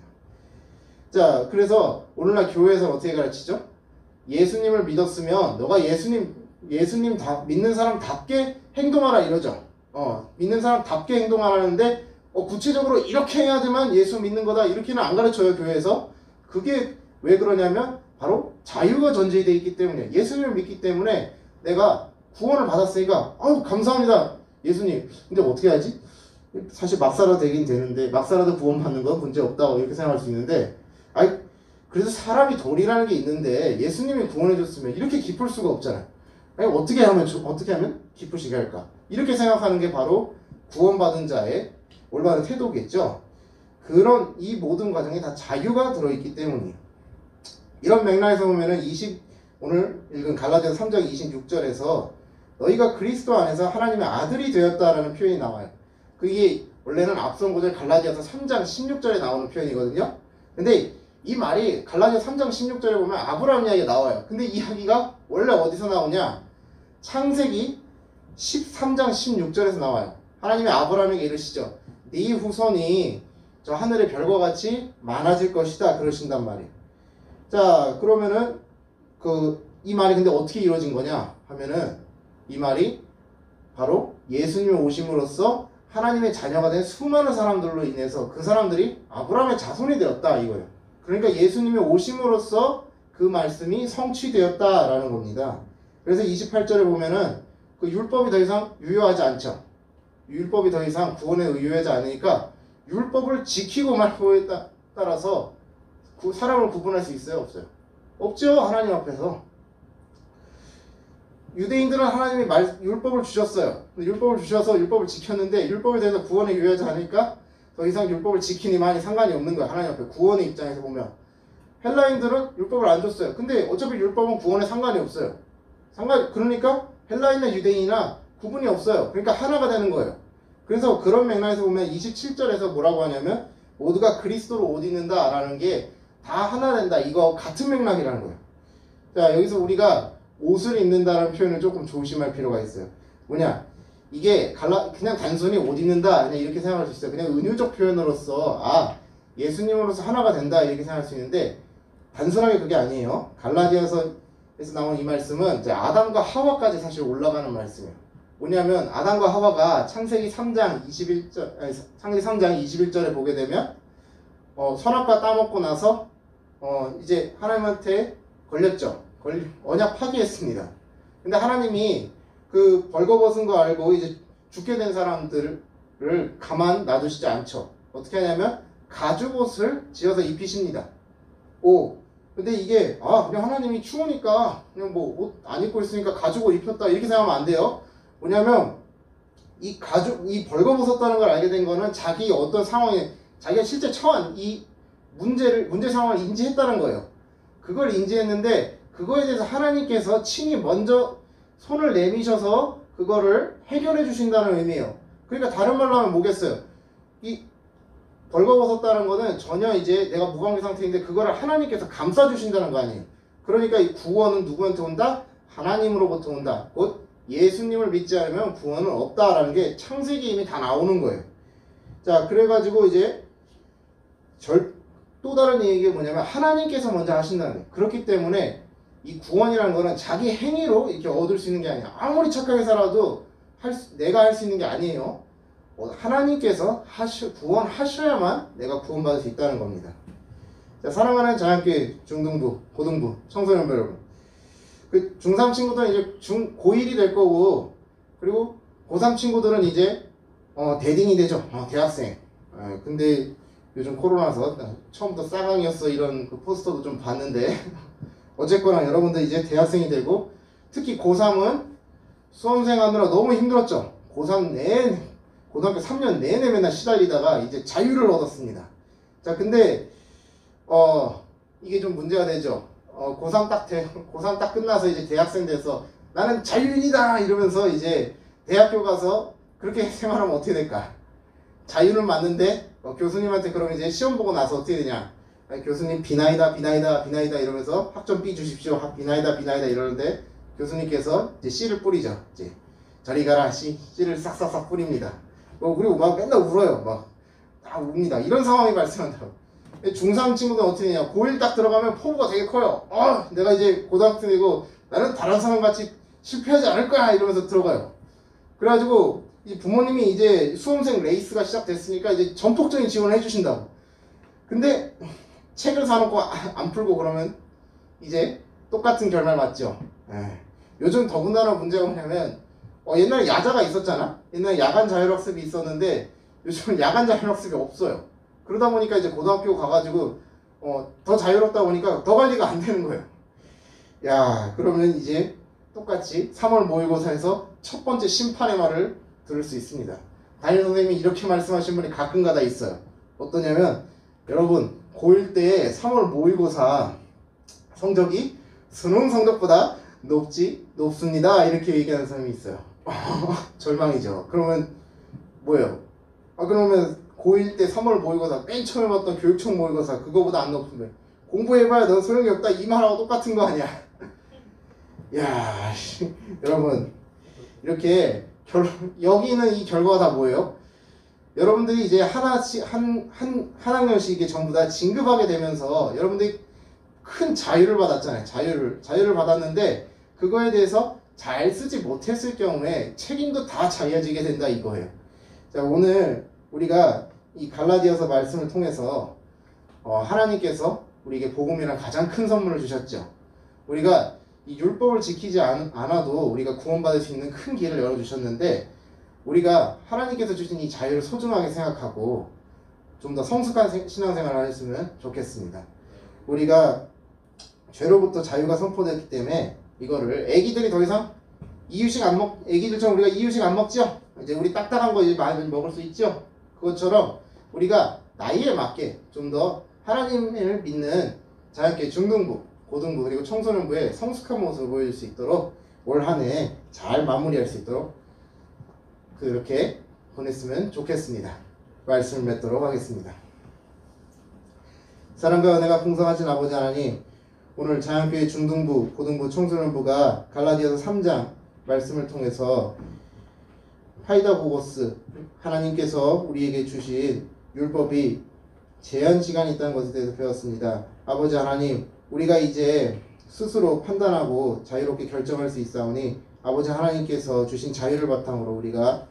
[SPEAKER 1] 자, 그래서 오늘날 교회에서 어떻게 가르치죠? 예수님을 믿었으면 너가 예수님 믿는 사람답게 행동하라 이러죠. 믿는 사람답게 행동하라는데 구체적으로 이렇게 해야지만 예수 믿는 거다 이렇게는 안 가르쳐요. 교회에서. 그게 왜 그러냐면 바로 자유가 전제되어 있기 때문에 예수님을 믿기 때문에 내가 구원을 받았으니까 아유 감사합니다 예수님. 근데 어떻게 하지? 사실 막 살아도 되긴 되는데 막 살아도 구원받는 건 문제 없다고 이렇게 생각할 수 있는데 아이 그래서 사람이 도리라는 게 있는데 예수님이 구원해 줬으면 이렇게 기쁠 수가 없잖아요. 아니, 어떻게 하면 기쁘시게 할까? 이렇게 생각하는 게 바로 구원받은 자의 올바른 태도겠죠. 그런 이 모든 과정에 다 자유가 들어있기 때문이에요. 이런 맥락에서 보면은 오늘 읽은 갈라디아서 3장 26절에서 너희가 그리스도 안에서 하나님의 아들이 되었다라는 표현이 나와요. 그게 원래는 앞선 구절 갈라디아서 3장 16절에 나오는 표현이거든요. 근데 이 말이 갈라디아서 3장 16절에 보면 아브라함 이야기가 나와요. 근데 이 이야기가 원래 어디서 나오냐? 창세기 13장 16절에서 나와요. 하나님이 아브라함에게 이르시죠. 네 후손이 저 하늘의 별과 같이 많아질 것이다 그러신단 말이에요. 자 그러면은 이 말이 근데 어떻게 이루어진 거냐 하면은 이 말이 바로 예수님이 오심으로써 하나님의 자녀가 된 수많은 사람들로 인해서 그 사람들이 아브라함의 자손이 되었다 이거예요. 그러니까 예수님이 오심으로써 그 말씀이 성취되었다라는 겁니다. 그래서 28절에 보면은 그 율법이 더 이상 유효하지 않죠. 율법이 더 이상 구원에 유효하지 않으니까 율법을 지키고 말고에 따라서 사람을 구분할 수 있어요? 없어요? 없죠. 하나님 앞에서. 유대인들은 하나님이 율법을 주셨어요. 율법을 주셔서 율법을 지켰는데 율법에 대해서 구원에 유효하지 않으니까 더 이상 율법을 지키니만이 상관이 없는 거야. 하나님 앞에 구원의 입장에서 보면. 헬라인들은 율법을 안 줬어요. 근데 어차피 율법은 구원에 상관이 없어요. 그러니까 헬라인이나 유대인이나 구분이 없어요. 그러니까 하나가 되는 거예요. 그래서 그런 맥락에서 보면 27절에서 뭐라고 하냐면 모두가 그리스도로 옷 입는다 라는 게 다 하나 된다. 이거 같은 맥락이라는 거예요. 자 여기서 우리가 옷을 입는다라는 표현을 조금 조심할 필요가 있어요. 뭐냐 이게 그냥 단순히 옷 입는다 그냥 이렇게 생각할 수 있어요. 그냥 은유적 표현으로서 예수님으로서 하나가 된다 이렇게 생각할 수 있는데 단순하게 그게 아니에요. 갈라디아서에서 나온 이 말씀은 이제 아담과 하와까지 사실 올라가는 말씀이에요. 뭐냐면 아담과 하와가 창세기 3장 21절에 보게 되면 선악과 따먹고 나서 이제 하나님한테 걸렸죠. 언약 파기했습니다. 근데 하나님이 그 벌거벗은 거 알고 이제 죽게 된 사람들을 가만 놔두시지 않죠. 어떻게 하냐면 가죽옷을 지어서 입히십니다. 근데 이게 그냥 하나님이 추우니까 그냥 뭐 옷 안 입고 있으니까 가죽옷 입혔다 이렇게 생각하면 안 돼요. 뭐냐면 이 벌거벗었다는 걸 알게 된 거는 자기 어떤 상황에 자기가 실제 처한 이 문제 상황을 인지했다는 거예요. 그걸 인지했는데 그거에 대해서 하나님께서 친히 먼저 손을 내미셔서 그거를 해결해 주신다는 의미예요. 그러니까 다른 말로 하면 뭐겠어요? 이 벌거벗었다는 거는 전혀 이제 내가 무방비 상태인데 그거를 하나님께서 감싸 주신다는 거 아니에요. 그러니까 이 구원은 누구한테 온다? 하나님으로부터 온다. 곧 예수님을 믿지 않으면 구원은 없다라는 게 창세기 이미 다 나오는 거예요. 자 그래가지고 이제 또 다른 얘기가 뭐냐면 하나님께서 먼저 하신다는 거예요. 그렇기 때문에 이 구원이라는 거는 자기 행위로 이렇게 얻을 수 있는 게 아니야. 아무리 착하게 살아도 내가 할 수 있는 게 아니에요. 하나님께서 구원하셔야만 내가 구원받을 수 있다는 겁니다. 자, 사랑하는 자연교회 중등부, 고등부, 청소년 여러분. 그 중3 친구들은 이제 고1이 될 거고, 그리고 고3 친구들은 이제 대딩이 되죠. 대학생. 근데 요즘 코로나서 처음부터 싸강이었어 이런 그 포스터도 좀 봤는데 어쨌거나 여러분들 이제 대학생이 되고 특히 고3은 수험생 하느라 너무 힘들었죠. 고등학교 3년 내내 맨날 시달리다가 이제 자유를 얻었습니다. 자 근데 이게 좀 문제가 되죠. 고3 딱 끝나서 이제 대학생 돼서 나는 자유인이다 이러면서 이제 대학교 가서 그렇게 생활하면 어떻게 될까? 자유는 맞는데 교수님한테 그럼 이제 시험 보고 나서 어떻게 되냐? 교수님 비나이다 이러면서 학점 B 주십시오. 비나이다 이러는데 교수님께서 이제 C를 뿌리죠. 이제 저리 가라 C를 싹싹 뿌립니다. 그리고 막 맨날 울어요. 막 다 웁니다. 이런 상황이 발생한다고. 중3 친구들은 어떻게 되냐? 고1 딱 들어가면 포부가 되게 커요. 내가 이제 고등학생 되고 나는 다른 사람 같이 실패하지 않을 거야 이러면서 들어가요. 그래가지고 이 부모님이 이제 수험생 레이스가 시작됐으니까 이제 전폭적인 지원을 해주신다고. 근데 책을 사놓고 안 풀고 그러면 이제 똑같은 결말 맞죠? 예. 요즘 더군다나 문제가 뭐냐면 옛날에 야자가 있었잖아. 옛날에 야간 자율학습이 있었는데 요즘은 야간 자율학습이 없어요. 그러다 보니까 이제 고등학교 가가지고 더 자유롭다 보니까 더 관리가 안 되는 거예요. 야, 그러면 이제 똑같이 3월 모의고사에서 첫 번째 심판의 말을 들을 수 있습니다. 담임 선생님이 이렇게 말씀하신 분이 가끔가다 있어요. 어떠냐면 여러분 고1 때 3월 모의고사 성적이 수능 성적보다 높습니다. 이렇게 얘기하는 사람이 있어요. 절망이죠. 그러면 뭐예요? 그러면 고1 때 3월 모의고사 맨 처음에 봤던 교육청 모의고사 그거보다 안 높으면 공부해봐야 넌 소용이 없다 이 말하고 똑같은 거 아니야. 야, 여러분 이렇게 여기는 이 결과가 다 뭐예요? 여러분들이 이제 하나씩 한 학년씩 이게 전부 다 진급하게 되면서 여러분들이 큰 자유를 받았잖아요. 자유를 받았는데 그거에 대해서 잘 쓰지 못했을 경우에 책임도 다 져지게 된다 이거예요. 자, 오늘 우리가 이 갈라디아서 말씀을 통해서 하나님께서 우리에게 복음이란 가장 큰 선물을 주셨죠. 우리가 이 율법을 지키지 않아도 우리가 구원받을 수 있는 큰 길을 열어주셨는데 우리가 하나님께서 주신 이 자유를 소중하게 생각하고 좀 더 성숙한 신앙생활을 했으면 좋겠습니다. 우리가 죄로부터 자유가 선포됐기 때문에 이거를 애기들이 더 이상 애기들처럼 우리가 이유식 안 먹죠? 이제 우리 딱딱한 거 이제 많이 먹을 수 있죠? 그것처럼 우리가 나이에 맞게 좀 더 하나님을 믿는 자연계 중등부, 고등부 그리고 청소년부의 성숙한 모습을 보여줄 수 있도록 올 한 해 잘 마무리할 수 있도록 그렇게 보냈으면 좋겠습니다. 말씀을 맺도록 하겠습니다. 사랑과 은혜가 풍성하신 아버지 하나님, 오늘 자연교회 중등부, 고등부, 청소년부가 갈라디아서 3장 말씀을 통해서 파이다고고스 하나님께서 우리에게 주신 율법이 제한 시간이 있다는 것에 대해서 배웠습니다. 아버지 하나님, 우리가 이제 스스로 판단하고 자유롭게 결정할 수 있사오니 아버지 하나님께서 주신 자유를 바탕으로 우리가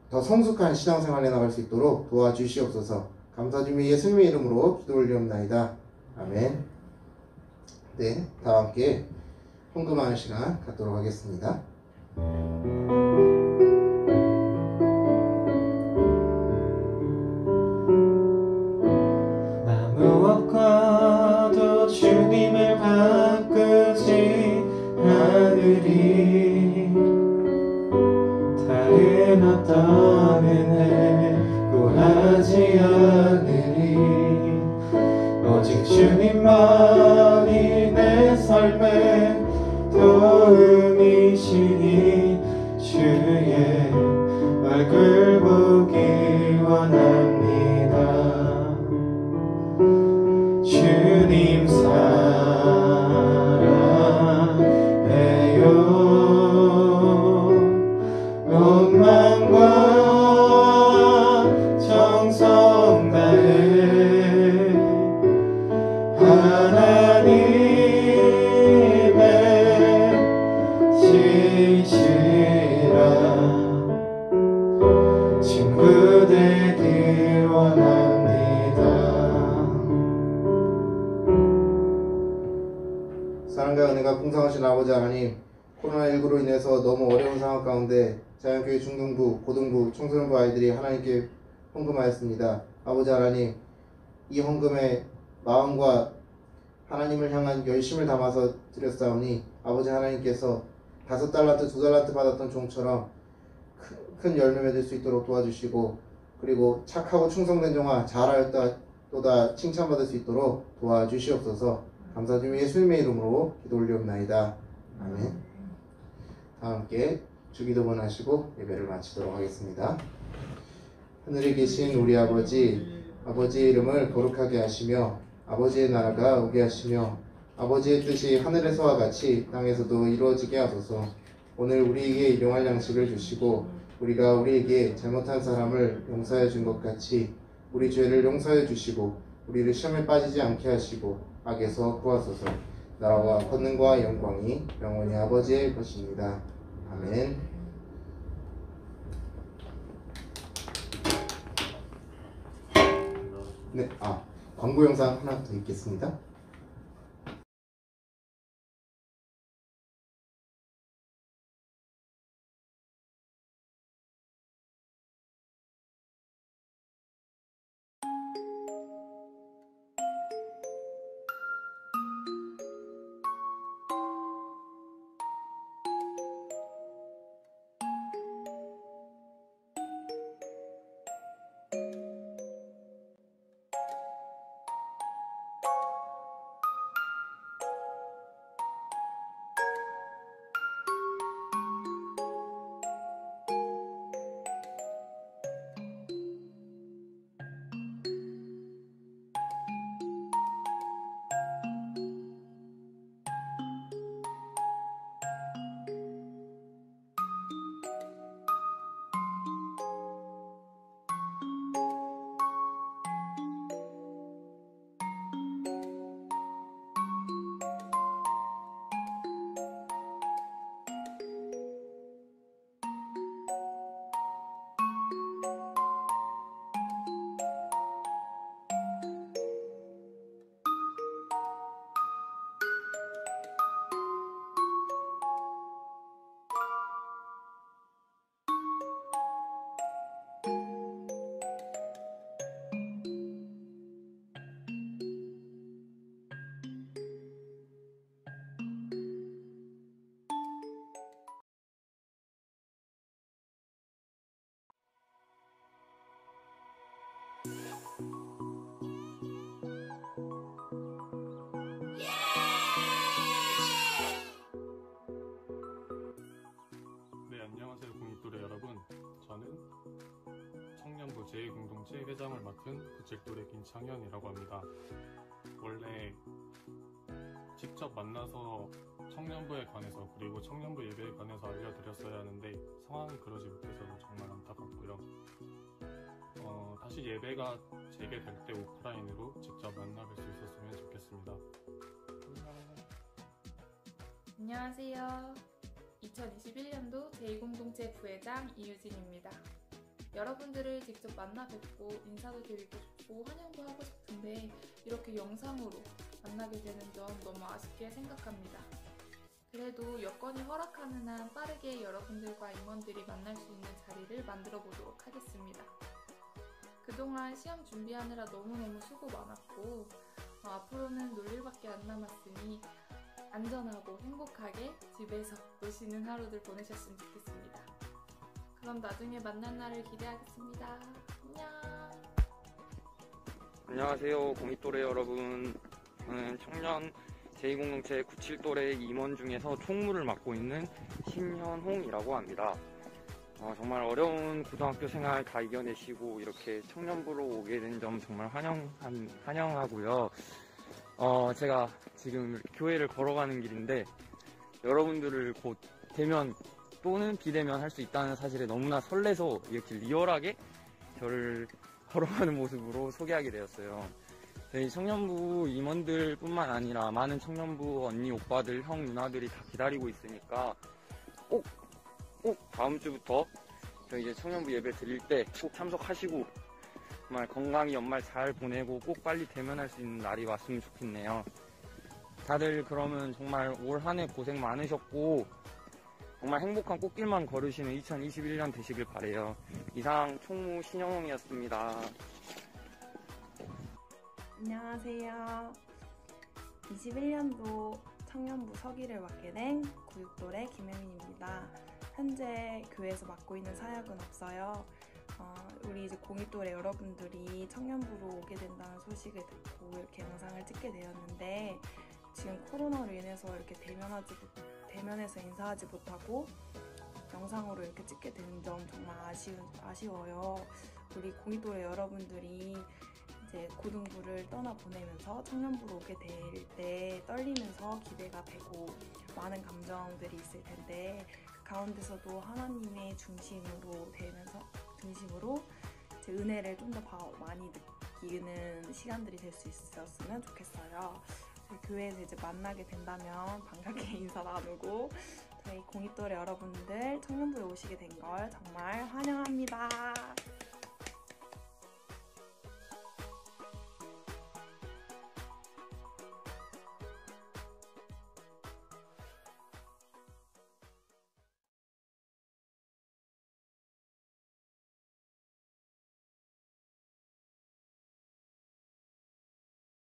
[SPEAKER 1] 더 성숙한 신앙생활에 나갈 수 있도록 도와주시옵소서. 감사드리며 예수님의 이름으로 기도 올리옵나이다. 아멘. 네, 다 함께 헌금하는 시간 갖도록 하겠습니다.
[SPEAKER 2] 무엇과도 주님을 바꾸지 않으리. 다른 어떤 은혜 구하지 않으리. 오직 주님만이 내 삶의 도움이시니 주의 얼굴 보기 원합니다. 주님 사랑해요. 온 마음과 정성 다해 하나님의 진실한 친구 되기 원합니다.
[SPEAKER 1] 사랑과 은혜가 풍성하신 아버지 하나님, 코로나19로 인해서 너무 어려운 상황 가운데 자연교회 중등부, 고등부, 청소년부 아이들이 하나님께 헌금하였습니다. 아버지 하나님, 이 헌금의 마음과 하나님을 향한 열심을 담아서 드렸사오니 아버지 하나님께서 5달란트, 2달란트 받았던 종처럼 큰 열매 맺을 수 있도록 도와주시고, 그리고 착하고 충성된 종아 잘하였다 또다 칭찬받을 수 있도록 도와주시옵소서. 감사드리며 예수님의 이름으로 기도 올리옵나이다. 아멘. 다 함께 주기도문 하시고 예배를 마치도록 하겠습니다. 하늘에 계신 우리 아버지의 이름을 거룩하게 하시며 아버지의 나라가 오게 하시며 아버지의 뜻이 하늘에서와 같이 땅에서도 이루어지게 하소서. 오늘 우리에게 일용할 양식을 주시고 우리가 우리에게 잘못한 사람을 용서해 준 것 같이 우리 죄를 용서해 주시고 우리를 시험에 빠지지 않게 하시고 악에서 구하소서. 나라와 권능과 영광이 영원히 아버지의 것입니다. 아멘. 네, 광고 영상 하나 더 있겠습니다.
[SPEAKER 4] 청년부 제2공동체 회장을 맡은 구칠돌의 김창현이라고 합니다. 원래 직접 만나서 청년부에 관해서 그리고 청년부 예배에 관해서 알려드렸어야 하는데 상황이 그러지 못해서 정말 안타깝고요. 다시 예배가 재개될 때 오프라인으로 직접 만나뵐 수 있었으면 좋겠습니다.
[SPEAKER 5] 안녕하세요. 2021년도 제2공동체 부회장 이유진입니다. 여러분들을 직접 만나 뵙고 인사도 드리고 싶고 환영도 하고 싶은데 이렇게 영상으로 만나게 되는 점 너무 아쉽게 생각합니다. 그래도 여건이 허락하는 한 빠르게 여러분들과 임원들이 만날 수 있는 자리를 만들어 보도록 하겠습니다. 그동안 시험 준비하느라 너무너무 수고 많았고 앞으로는 놀 일밖에 안 남았으니 안전하고 행복하게 집에서 노시는 하루들 보내셨으면 좋겠습니다. 그럼 나중에 만날 날을 기대하겠습니다. 안녕.
[SPEAKER 6] 안녕하세요, 공익도래 여러분. 저는 청년 제2공동체 97도래 임원 중에서 총무를 맡고 있는 신현홍이라고 합니다. 정말 어려운 고등학교 생활 다 이겨내시고 이렇게 청년부로 오게 된 점 정말 환영하고요. 제가 지금 교회를 걸어가는 길인데 여러분들을 곧 대면 또는 비대면 할 수 있다는 사실에 너무나 설레서 이렇게 리얼하게 저를 걸어가는 모습으로 소개하게 되었어요. 저희 청년부 임원들 뿐만 아니라 많은 청년부 언니, 오빠들, 형, 누나들이 다 기다리고 있으니까 꼭 다음 주부터 저희 이제 청년부 예배 드릴 때 꼭 참석하시고 정말 건강히 연말 잘 보내고 꼭 빨리 대면할 수 있는 날이 왔으면 좋겠네요. 다들 그러면 정말 올 한 해 고생 많으셨고 정말 행복한 꽃길만 걸으시는 2021년 되시길 바래요. 이상 총무 신영홍이었습니다.
[SPEAKER 7] 안녕하세요. 21년도 청년부 서기를 맡게 된 구육돌의 김혜민입니다. 현재 교회에서 맡고 있는 사역은 없어요. 우리 이제 공익돌의 여러분들이 청년부로 오게 된다는 소식을 듣고 이렇게 영상을 찍게 되었는데 지금 코로나로 인해서 이렇게 대면에서 인사하지 못하고 영상으로 이렇게 찍게 된 점 정말 아쉬워요. 우리 공익돌의 여러분들이 이제 고등부를 떠나보내면서 청년부로 오게 될 때 떨리면서 기대가 되고 많은 감정들이 있을 텐데 그 가운데서도 하나님의 중심으로 이제 은혜를 좀 더 많이 느끼는 시간들이 될 수 있었으면 좋겠어요. 저희 교회에서 이제 만나게 된다면 반갑게 인사 나누고 저희 공익돌의 여러분들 청년부에 오시게 된 걸 정말 환영합니다.